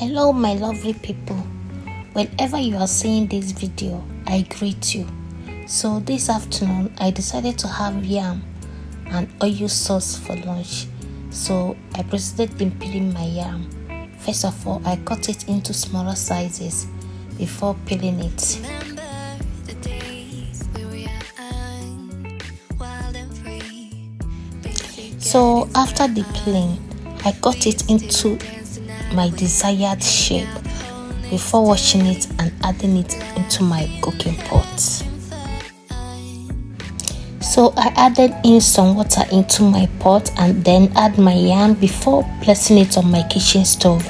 Hello my lovely people, whenever you are seeing this video I greet you. So this afternoon I decided to have yam and oil sauce for lunch, so I proceeded in peeling my yam. First of all, I cut it into smaller sizes before peeling it. So after the peeling, I cut it into my desired shape before washing it and adding it into my cooking pot. So I added in some water into my pot and then add my yam before placing it on my kitchen stove.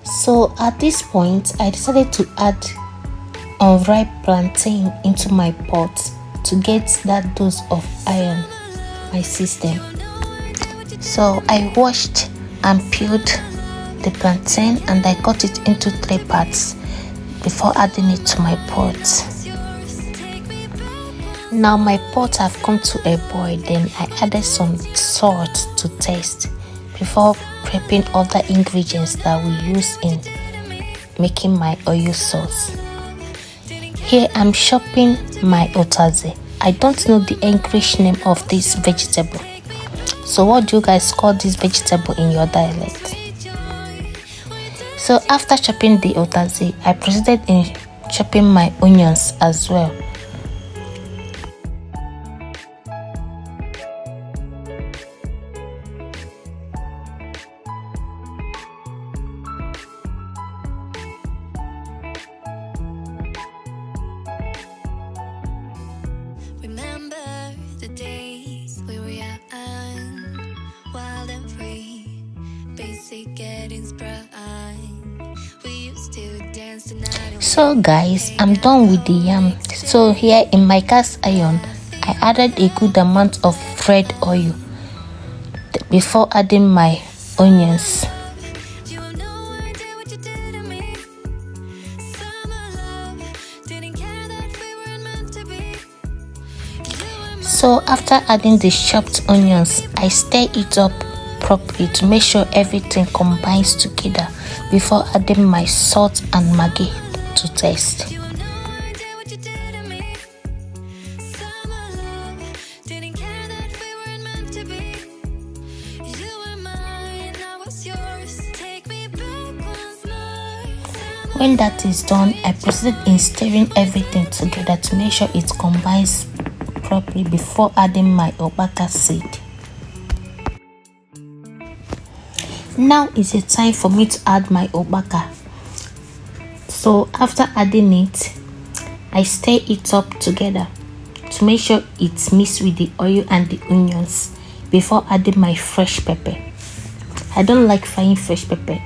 So at this point, I decided to add unripe plantain into my pot to get that dose of iron in my system. So I washed and peeled the plantain and I cut it into 3 parts before adding it to my pot. Now my pot have come to a boil, then I added some salt to taste before prepping other ingredients that we use in making my oil sauce. Here I'm chopping my otaze. I don't know the English name of this vegetable. So what do you guys call this vegetable in your dialect? So after chopping the otaze, I proceeded in chopping my onions as well. Remember the days we were young, wild and free, basic getting sprung. We used to dance the night. So guys, I'm done with the yam. So here in my cast iron, I added a good amount of red oil before adding my onions. You have no idea what you did to me. Summer love, didn't care that we weren't meant to be. So after adding the chopped onions, I stir it up properly to make sure everything combines together before adding my salt and maggi to taste. You have no idea what you did to me. Summer love, didn't care that we weren't meant to be. You were mine, I was yours. Take me back once more. When that is done, I proceed in stirring everything together to make sure it combines properly before adding my ukpaka seed. Now is the time for me to add my ukpaka. So after adding it, I stir it up together to make sure it's mixed with the oil and the onions before adding my fresh pepper. I don't like frying fresh pepper.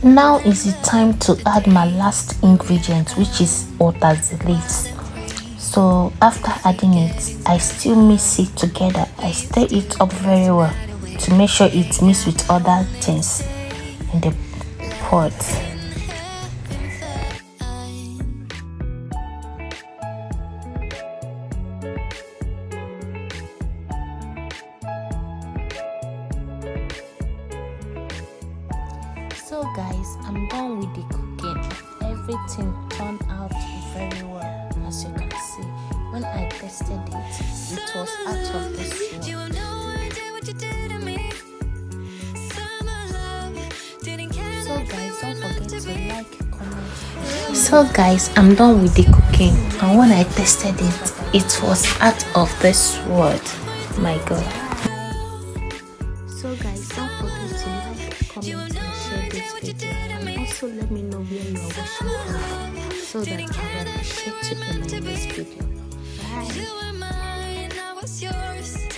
Now is the time to add my last ingredient, which is otaze leaves. So after adding it, I still mix it together. I stir it up very well to make sure it mixes with other things in the pot. So guys, I'm done with the cooking. Everything turned out very well, as you can see. When I tasted it was out of this world. You have no idea what you did to me. Summer love, didn't care. So guys, don't forget to like, comment. So guys, I'm done with the cooking, and when I tasted it was out of this world. My God. So guys, don't forget to like, comment and share this video, and also let me know where you are watching from so that I will appreciate you in my next video. Bye. You were mine, I was yours.